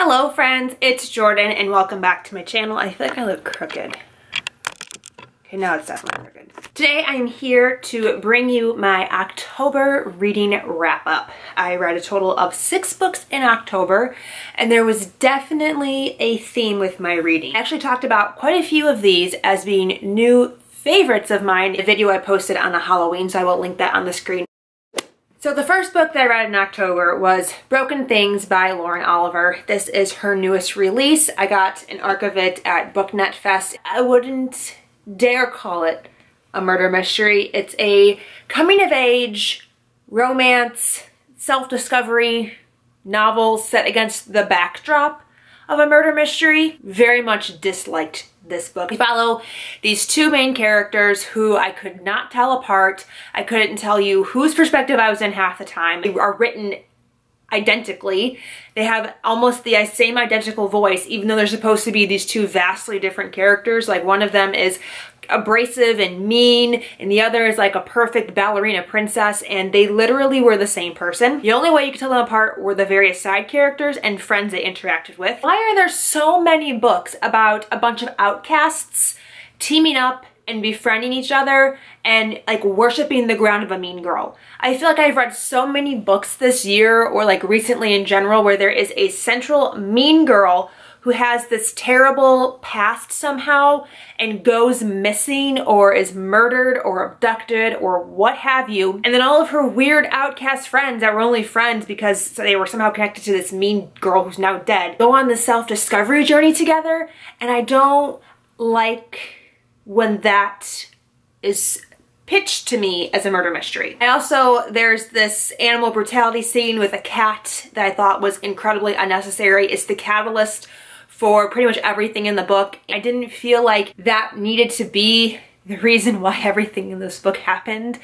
Hello friends, it's Jordan and welcome back to my channel. I feel like I look crooked. Okay, now it's definitely crooked. Today I'm here to bring you my October reading wrap up. I read a total of 6 books in October and there was definitely a theme with my reading. I actually talked about quite a few of these as being new favorites of mine in a video I posted on a Halloween, so I will link that on the screen. So the first book that I read in October was Broken Things by Lauren Oliver. This is her newest release. I got an arc of it at BookNet Fest. I wouldn't dare call it a murder mystery. It's a coming-of-age romance, self-discovery novel set against the backdrop of a murder mystery. Very much disliked this book. We follow these two main characters who I could not tell apart. I couldn't tell you whose perspective I was in half the time. They are written identically. They have almost the same identical voice, even though they're supposed to be these two vastly different characters. Like one of them is abrasive and mean, and the other is like a perfect ballerina princess, and they literally were the same person. The only way you could tell them apart were the various side characters and friends they interacted with. Why are there so many books about a bunch of outcasts teaming up and befriending each other and like worshiping the ground of a mean girl? I feel like I've read so many books this year or like recently in general where there is a central mean girl who has this terrible past somehow and goes missing or is murdered or abducted or what have you. And then all of her weird outcast friends that were only friends because they were somehow connected to this mean girl who's now dead go on this self-discovery journey together. And I don't like when that is pitched to me as a murder mystery. There's this animal brutality scene with a cat that I thought was incredibly unnecessary. It's the catalyst for pretty much everything in the book. I didn't feel like that needed to be the reason why everything in this book happened.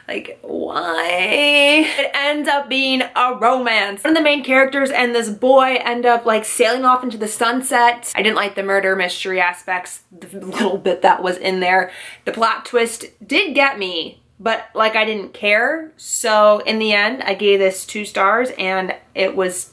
Like, why? It ends up being a romance. One of the main characters and this boy end up like sailing off into the sunset. I didn't like the murder mystery aspects, the little bit that was in there. The plot twist did get me, but like I didn't care. So in the end, I gave this 2 stars and it was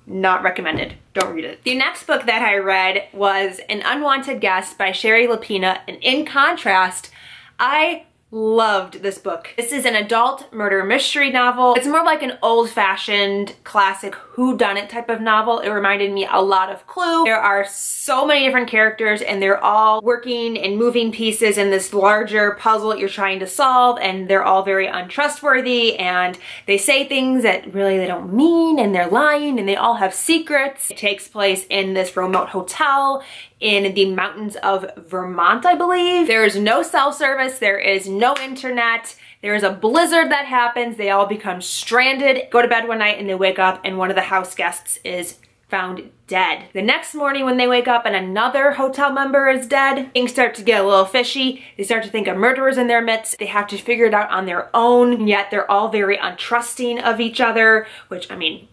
not recommended. Don't read it. The next book that I read was An Unwanted Guest by Shari, Lapena, and in contrast, I loved this book. This is an adult murder mystery novel. It's more like an old-fashioned classic whodunit type of novel. It reminded me a lot of Clue. There are so many different characters and they're all working and moving pieces in this larger puzzle that you're trying to solve, and they're all very untrustworthy and they say things that really they don't mean, and they're lying, and they all have secrets. It takes place in this remote hotel in the mountains of Vermont, I believe. There is no cell service, there is no internet, there is a blizzard that happens, they all become stranded, go to bed one night and they wake up and one of the house guests is found dead. The next morning when they wake up and another hotel member is dead, things start to get a little fishy. They start to think of murderers in their midst. They have to figure it out on their own, and yet they're all very untrusting of each other, which, I mean,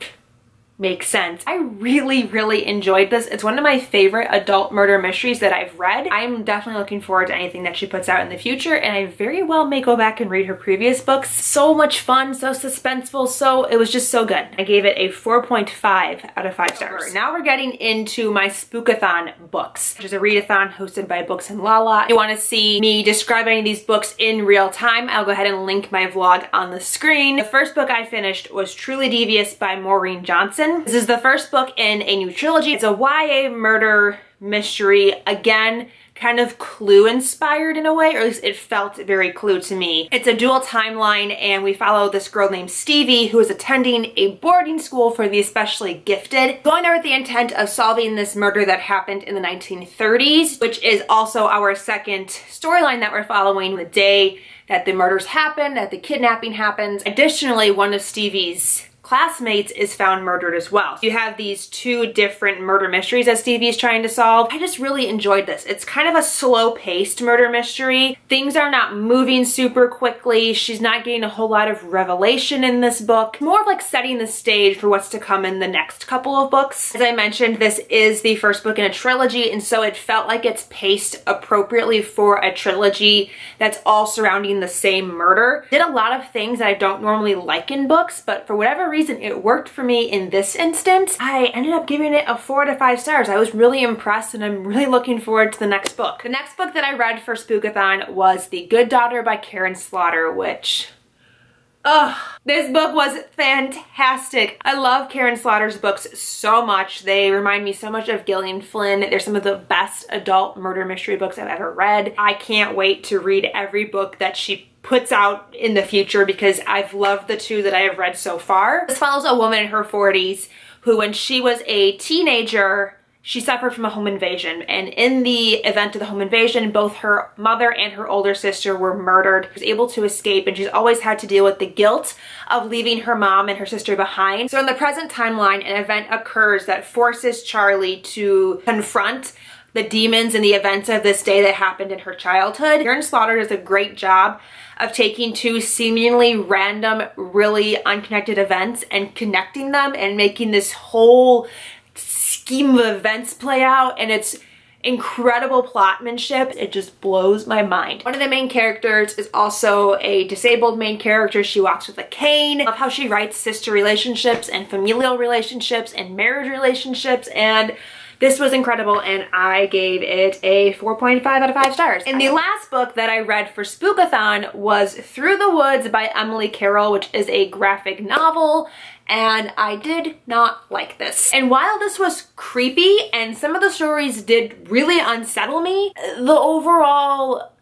makes sense. I really enjoyed this. It's one of my favorite adult murder mysteries that I've read. I'm definitely looking forward to anything that she puts out in the future, and I very well may go back and read her previous books. So much fun, so suspenseful, so it was just so good. I gave it a 4.5 out of 5 stars. Now we're getting into my Spookathon books, which is a readathon hosted by Books and Lala. If you want to see me describe any of these books in real time, I'll go ahead and link my vlog on the screen. The first book I finished was Truly Devious by Maureen Johnson. This is the first book in a new trilogy. It's a YA murder mystery, again, kind of Clue inspired in a way, or at least it felt very Clue to me. It's a dual timeline and we follow this girl named Stevie who is attending a boarding school for the especially gifted, going there with the intent of solving this murder that happened in the 1930s, which is also our second storyline that we're following, the day that the murders happen, that the kidnapping happens. Additionally, one of Stevie's classmates is found murdered as well. You have these 2 different murder mysteries that Stevie's trying to solve. I just really enjoyed this. It's kind of a slow-paced murder mystery. Things are not moving super quickly. She's not getting a whole lot of revelation in this book. More of like setting the stage for what's to come in the next couple of books. As I mentioned, this is the first book in a trilogy, and so it felt like it's paced appropriately for a trilogy that's all surrounding the same murder. Did a lot of things that I don't normally like in books, but for whatever reason, reason it worked for me in this instance, I ended up giving it a 4 out of 5 stars. I was really impressed and I'm really looking forward to the next book. The next book that I read for Spookathon was The Good Daughter by Karin Slaughter, which... this book was fantastic. I love Karin Slaughter's books so much. They remind me so much of Gillian Flynn. They're some of the best adult murder mystery books I've ever read. I can't wait to read every book that she puts out in the future because I've loved the 2 that I have read so far. This follows a woman in her 40s who, when she was a teenager, she suffered from a home invasion, and in the event of the home invasion, both her mother and her older sister were murdered. She was able to escape, and she's always had to deal with the guilt of leaving her mom and her sister behind. So in the present timeline, an event occurs that forces Charlie to confront the demons and the events of this day that happened in her childhood. Karin Slaughter does a great job of taking 2 seemingly random, really unconnected events and connecting them and making this whole scheme of events play out, and it's incredible plotmanship. It just blows my mind. One of the main characters is also a disabled main character. She walks with a cane. I love how she writes sister relationships and familial relationships and marriage relationships, and this was incredible, and I gave it a 4.5 out of 5 stars. And the last book that I read for Spookathon was Through the Woods by Emily Carroll, which is a graphic novel, and I did not like this. And while this was creepy and some of the stories did really unsettle me, the overall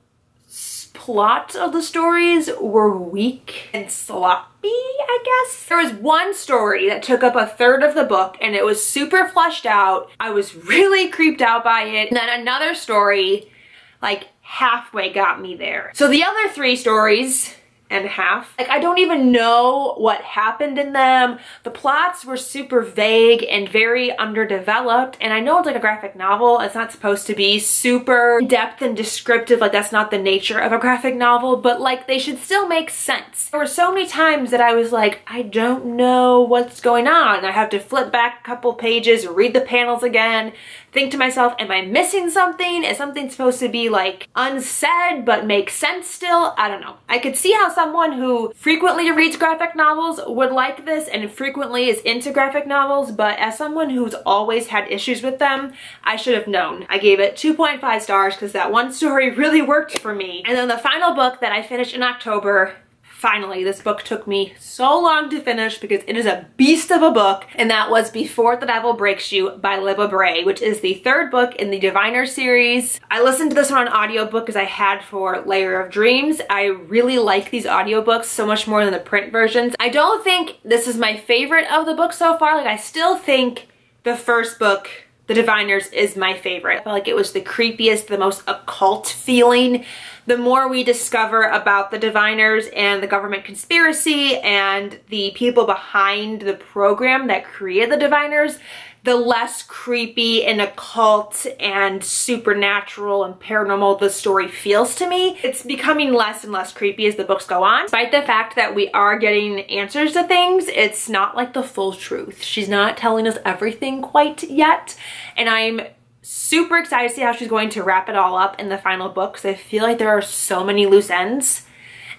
plot of the stories were weak and sloppy, I guess. There was one story that took up a third of the book and it was super fleshed out. I was really creeped out by it. And then another story, like halfway got me there. So the other 3 stories and a half, like I don't even know what happened in them. The plots were super vague and very underdeveloped, and I know it's like a graphic novel. It's not supposed to be super in-depth and descriptive, like that's not the nature of a graphic novel, but like they should still make sense. There were so many times that I was like, I don't know what's going on. I have to flip back a couple pages, read the panels again, think to myself, am I missing something? Is something supposed to be like unsaid but make sense still? I don't know. I could see how someone who frequently reads graphic novels would like this and frequently is into graphic novels, but as someone who's always had issues with them, I should have known. I gave it 2.5 stars because that one story really worked for me. And then the final book that I finished in October, finally, this book took me so long to finish because it is a beast of a book, and that was Before the Devil Breaks You by Libba Bray, which is the 3rd book in the Diviner series. I listened to this one on audiobook as I had for Layer of Dreams. I really like these audiobooks so much more than the print versions. I don't think this is my favorite of the books so far. Like, I still think the first book, The Diviners, is my favorite. I felt like it was the creepiest, the most occult feeling. The more we discover about the Diviners and the government conspiracy and the people behind the program that created the Diviners, the less creepy and occult and supernatural and paranormal the story feels to me. It's becoming less and less creepy as the books go on. Despite the fact that we are getting answers to things, it's not like the full truth. She's not telling us everything quite yet, and I'm super excited to see how she's going to wrap it all up in the final book, because I feel like there are so many loose ends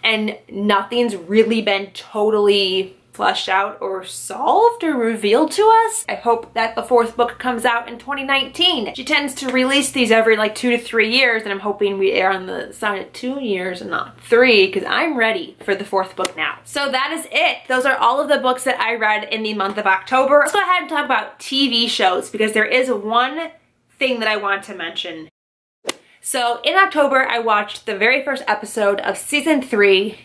and nothing's really been totally fleshed out or solved or revealed to us. I hope that the 4th book comes out in 2019. She tends to release these every like 2 to 3 years, and I'm hoping we are on the side of 2 years and not 3, because I'm ready for the 4th book now. So that is it. Those are all of the books that I read in the month of October. Let's go ahead and talk about TV shows, because there is one thing that I want to mention. So in October, I watched the very first episode of season 3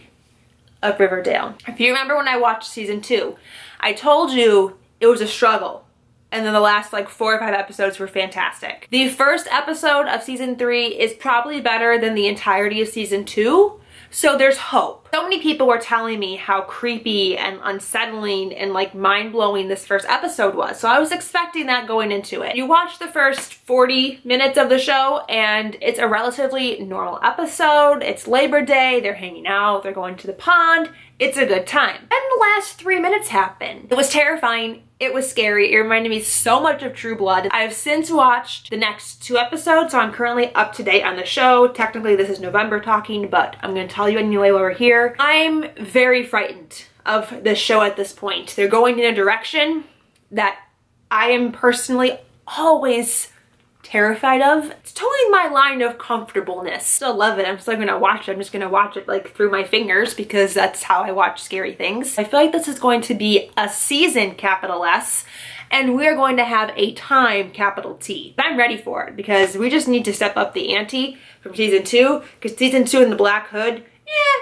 of Riverdale. If you remember when I watched season 2, I told you it was a struggle, and then the last like 4 or 5 episodes were fantastic. The first episode of season 3 is probably better than the entirety of season 2, so there's hope. So many people were telling me how creepy and unsettling and like mind-blowing this first episode was, so I was expecting that going into it. You watch the first 40 minutes of the show and it's a relatively normal episode. It's Labor Day, they're hanging out, they're going to the pond, it's a good time. And the last 3 minutes happen. It was terrifying, it was scary, it reminded me so much of True Blood. I have since watched the next 2 episodes, so I'm currently up to date on the show. Technically this is November talking, but I'm gonna tell you anyway while we're here. I'm very frightened of the show at this point. They're going in a direction that I am personally always terrified of. It's totally my line of comfortableness. Still love it. I'm still gonna watch it. I'm just gonna watch it like through my fingers because that's how I watch scary things. I feel like this is going to be a season, capital S, and we're going to have a time, capital T. I'm ready for it because we just need to step up the ante from season 2, because season 2 in the Black Hood,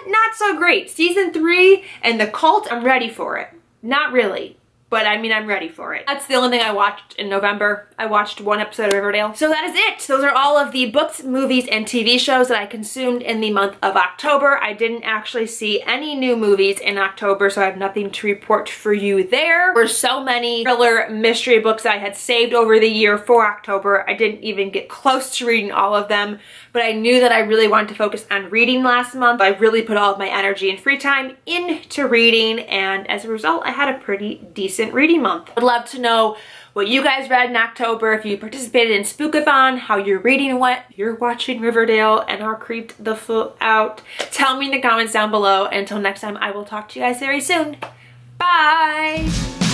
not so great. Season 3 and the cult, I'm ready for it. Not really. But I mean, I'm ready for it. That's the only thing I watched in November. I watched 1 episode of Riverdale. So that is it. Those are all of the books, movies, and TV shows that I consumed in the month of October. I didn't actually see any new movies in October, so I have nothing to report for you there. There were so many thriller mystery books that I had saved over the year for October. I didn't even get close to reading all of them, but I knew that I really wanted to focus on reading last month. I really put all of my energy and free time into reading, and as a result, I had a pretty decent reading month. I'd love to know what you guys read in October, if you participated in Spookathon, how your reading went, if you're watching Riverdale and are creeped the fuck out. Tell me in the comments down below. Until next time, I will talk to you guys very soon. Bye!